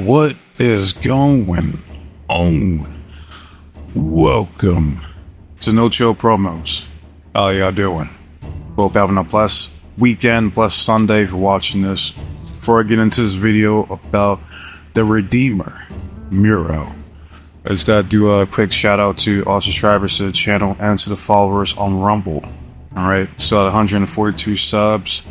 What is going on? Welcome to No Chill Promos. How y'all doing? Hope having a blessed weekend, blessed Sunday for watching this. Before I get into this video about the Redeemer, Miro, I just gotta do a quick shout out to all subscribers to the channel and to the followers on Rumble. Alright, still at 142 subs.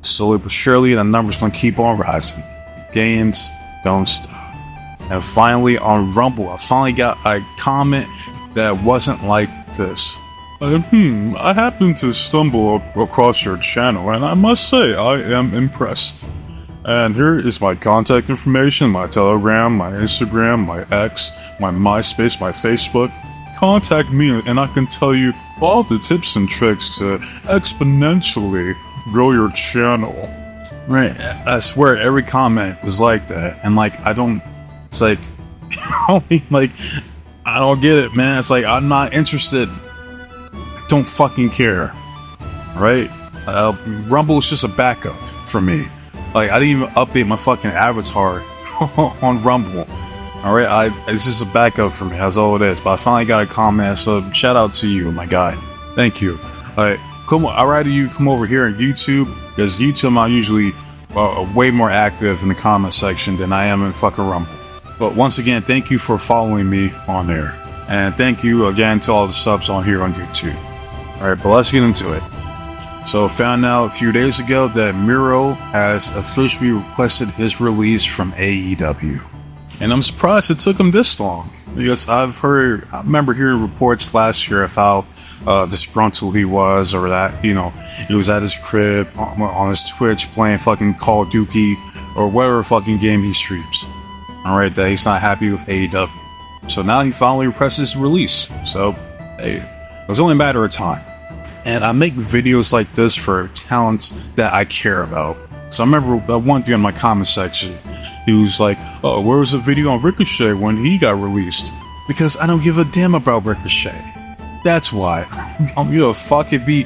Slowly but surely, the number's gonna keep on rising. Gains don't stop. And finally, on Rumble, I finally got a comment that wasn't like this. I happened to stumble across your channel, and I must say, I am impressed. And here is my contact information, my Telegram, my Instagram, my X, my MySpace, my Facebook. Contact me, and I can tell you all the tips and tricks to exponentially grow your channel. Right, I swear every comment was like that, and it's like, I don't get it, man. It's like, I'm not interested. I don't fucking care. Right? Rumble is just a backup for me. Like, I didn't even update my fucking avatar on Rumble. Alright, it's just a backup for me. That's all it is. But I finally got a comment, so shout out to you, my guy. Thank you. Alright, come on. I'd rather you come over here on YouTube, because YouTube I'm usually way more active in the comment section than I am in fucking Rumble. But once again, thank you for following me on there. And thank you again to all the subs on here on YouTube. Alright, but let's get into it. So found out a few days ago that Miro has officially requested his release from AEW. And I'm surprised it took him this long. Because I remember hearing reports last year of how disgruntled he was, or that, he was at his crib on his Twitch playing fucking Call of Duty or whatever fucking game he streams. Alright, that he's not happy with AEW. So now he finally requested his release. So, hey, it was only a matter of time. And I make videos like this for talents that I care about. So I remember one thing in my comment section, he was like, oh, where was the video on Ricochet when he got released? Because I don't give a damn about Ricochet. That's why. I don't give a fuck if he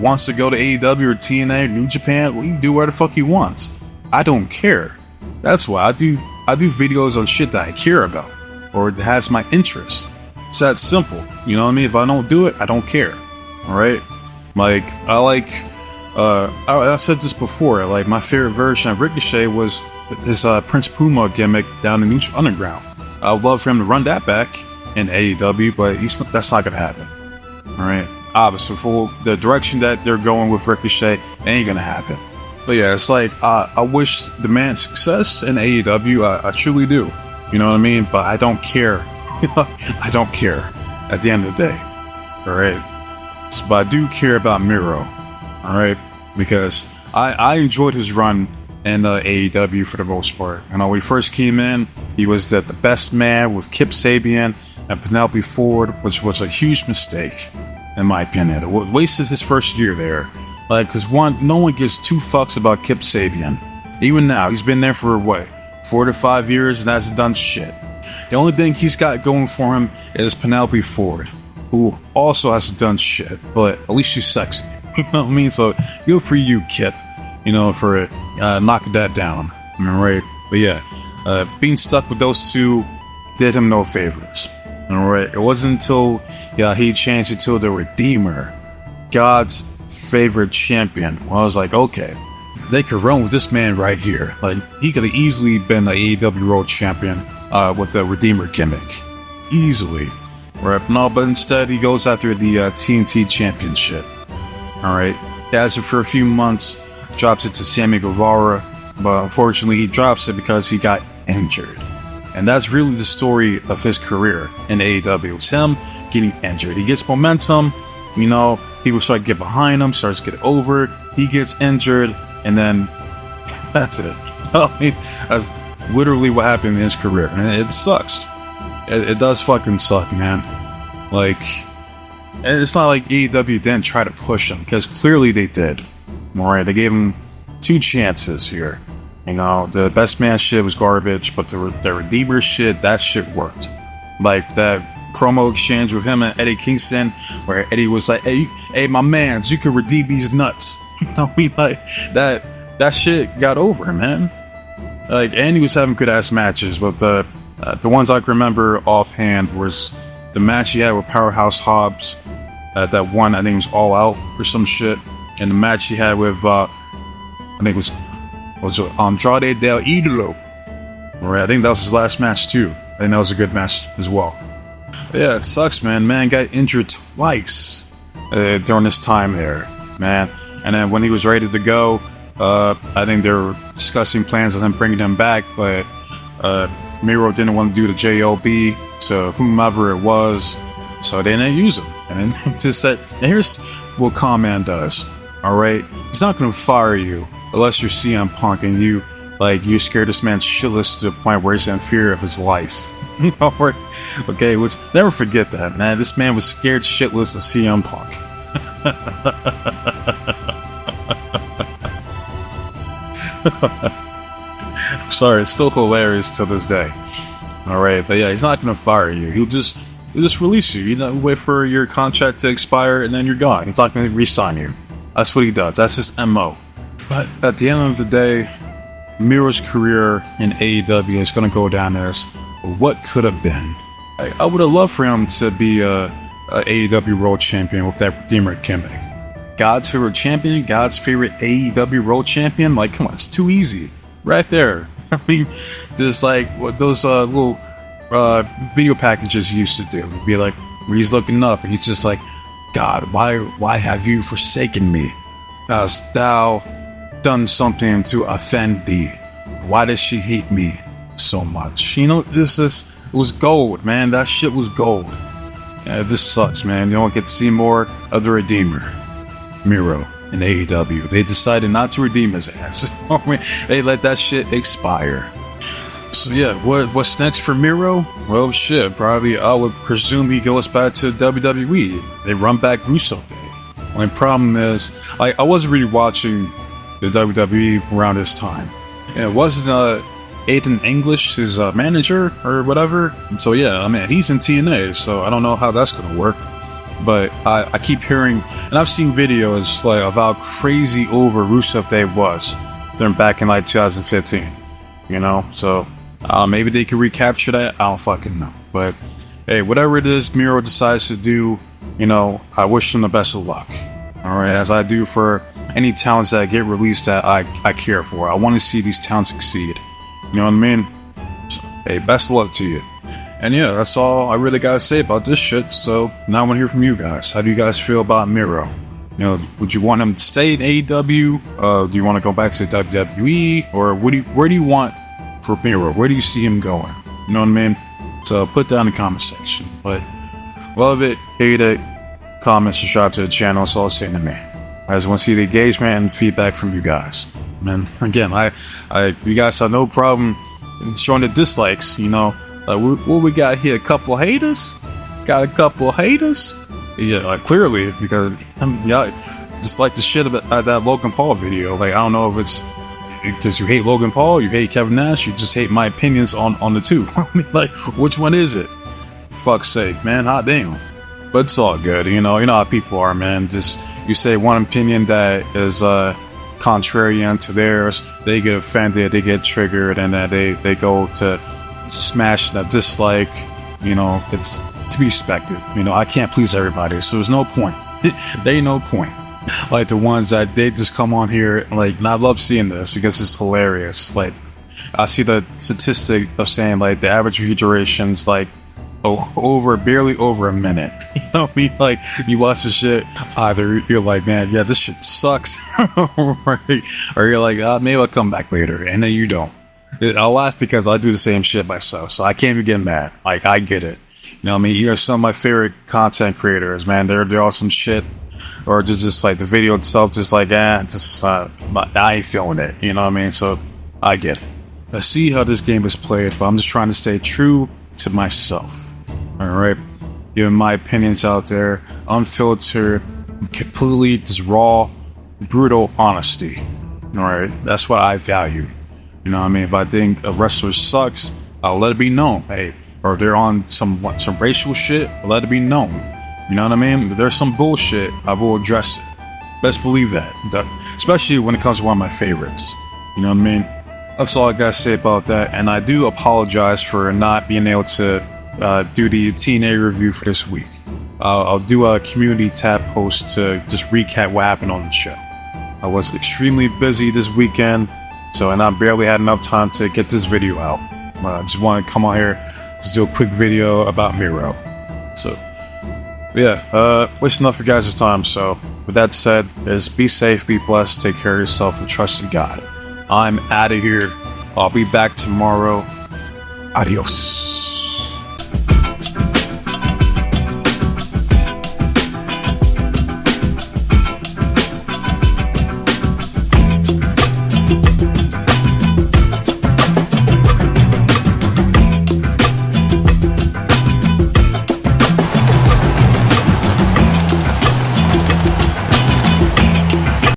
wants to go to AEW or TNA or New Japan. Well, he can do whatever the fuck he wants. I don't care. That's why I do videos on shit that I care about, or that has my interest. It's that simple. You know what I mean? If I don't do it, I don't care. Alright? Like, I said this before, like, my favorite version of Ricochet was his Prince Puma gimmick down in Neutral Underground. I would love for him to run that back in AEW, but that's not gonna happen. Alright? Obviously, for the direction that they're going with Ricochet, it ain't gonna happen. But yeah, it's like, I wish the man success in AEW, I truly do. You know what I mean? But I don't care. I don't care at the end of the day. Alright? So, but I do care about Miro. Alright? Because I enjoyed his run in AEW for the most part. When he first came in, he was the best man with Kip Sabian and Penelope Ford, which was a huge mistake, in my opinion. It wasted his first year there. Like, because no one gives two fucks about Kip Sabian. Even now, he's been there for, 4 to 5 years and hasn't done shit. The only thing he's got going for him is Penelope Ford, who also hasn't done shit, but at least she's sexy. You know what I mean? So, good for you, Kip, for knocking that down. I mean, right? But yeah, being stuck with those two did him no favors. Alright? It wasn't until he changed it to the Redeemer, God's favorite champion. Well, I was like, okay, they could run with this man right here. Like, he could have easily been the AEW World Champion with the Redeemer gimmick. Easily. Right? No, but instead he goes after the TNT Championship. Alright? He has it for a few months, drops it to Sammy Guevara, but unfortunately he drops it because he got injured. And that's really the story of his career in AEW. It's him getting injured. He gets momentum, people start to get behind him, starts to get over, he gets injured, and then that's it. I mean, that's literally what happened in his career. And it sucks. It does fucking suck, man. Like, and it's not like AEW didn't try to push him, because clearly they did. Alright, they gave him 2 chances here. The best man shit was garbage, but the Redeemer shit, that shit worked. Like, that promo exchange with him and Eddie Kingston, where Eddie was like, hey, my mans, you can redeem these nuts. I mean, like, that shit got over, man. Like, and he was having good ass matches. But the ones I can remember offhand was the match he had with Powerhouse Hobbs at that one, I think it was All Out or some shit, and the match he had with I think it was Andrade Del Idolo. Right, I think that was his last match too. I think that was a good match as well. But yeah, it sucks, man. Man got injured twice during this time there, man. And then when he was ready to go, I think they were discussing plans of him bringing him back, but Miro didn't want to do the JOB to whomever it was, so they didn't use him. And then just said, and here's what Con-Man does, alright? He's not going to fire you unless you're CM Punk and you scared this man shitless to the point where he's in fear of his life. Alright? Okay, never forget that, man. This man was scared shitless of CM Punk. I'm sorry, it's still hilarious to this day. Alright, but yeah, he's not gonna fire you. He'll just release you. You know, wait for your contract to expire and then you're gone. He's not gonna re-sign you. That's what he does. That's his MO. But at the end of the day, Miro's career in AEW is gonna go down as what could have been. I would have loved for him to be a AEW World Champion with that Redeemer gimmick. God's favorite champion, God's favorite AEW World Champion. Like, come on, it's too easy. Right there. I mean, just like what those little video packages he used to do. It'd be like, where he's looking up and he's just like, God, why have you forsaken me? Hast thou done something to offend thee? Why does she hate me so much? You know, it was gold, man. That shit was gold. Yeah, this sucks, man. You don't get to see more of the Redeemer, Miro, in AEW. They decided not to redeem his ass. They let that shit expire. So yeah, what's next for Miro? Well, shit, probably I would presume he goes back to WWE. They run back Rusev Day. Only problem is, I wasn't really watching the WWE around this time. Yeah, it wasn't Aiden English, his manager or whatever. So yeah, I mean, he's in TNA, so I don't know how that's gonna work. But I keep hearing, and I've seen videos like of how crazy over Rusev Day was during back in like 2015. You know, so maybe they can recapture that. I don't fucking know. But hey, whatever it is Miro decides to do, you know, I wish him the best of luck. All right, as I do for any talents that get released that I care for. I want to see these talents succeed. You know what I mean? So, hey, best of luck to you. And yeah, that's all I really gotta say about this shit. So now I want to hear from you guys. How do you guys feel about Miro? You know, would you want him to stay in AEW? Do you want to go back to WWE? Or where do you want for Miro? Where do you see him going? You know what I mean? So put that in the comment section. But love it, hate it, comment, subscribe to the channel. It's all the same to me. I just want to see the engagement and feedback from you guys. And again, you guys have no problem showing the dislikes. You know, what we got here? A couple haters? Got a couple haters? Yeah, clearly, because I mean, y'all just like the shit about that Logan Paul video. Like, I don't know if it's because you hate Logan Paul, you hate Kevin Nash, you just hate my opinions on the two. I mean, like, which one is it? Fuck's sake, man, hot damn. But it's all good, you know how people are, man. Just, you say one opinion that is contrarian to theirs, they get offended, they get triggered, and then they go to smash that dislike. You know, it's to be expected. You know, I can't please everybody, so there's no point. There ain't no point. Like the ones that they just come on here, like, and I love seeing this because it's hilarious. Like, I see the statistic of saying like the average view duration's like barely over a minute. You know what I mean? Like, you watch the shit, either you're like, man, yeah, this shit sucks, or you're like, maybe I'll come back later, and then you don't. I'll laugh because I do the same shit myself, so I can't even get mad. Like, I get it. You know what I mean? You're some of my favorite content creators, man. They're all some shit, or just like the video itself, just like, I ain't feeling it. You know what I mean? So I get it. I see how this game is played, but I'm just trying to stay true to myself. Alright? Giving my opinions out there, unfiltered, completely just raw, brutal honesty. Alright? That's what I value. You know what I mean? If I think a wrestler sucks, I'll let it be known. Hey, or if they're on some racial shit, I'll let it be known. You know what I mean? If there's some bullshit, I will address it. Best believe that. Especially when it comes to one of my favorites. You know what I mean? That's all I gotta say about that. And I do apologize for not being able to do the TNA review for this week. I'll do a community tab post to just recap what happened on the show. I was extremely busy this weekend, and I barely had enough time to get this video out. I just wanted to come on here to do a quick video about Miro. So, yeah, wasting enough of your guys' time. So, with that said, be safe, be blessed, take care of yourself, and trust in God. I'm out of here. I'll be back tomorrow. Adios.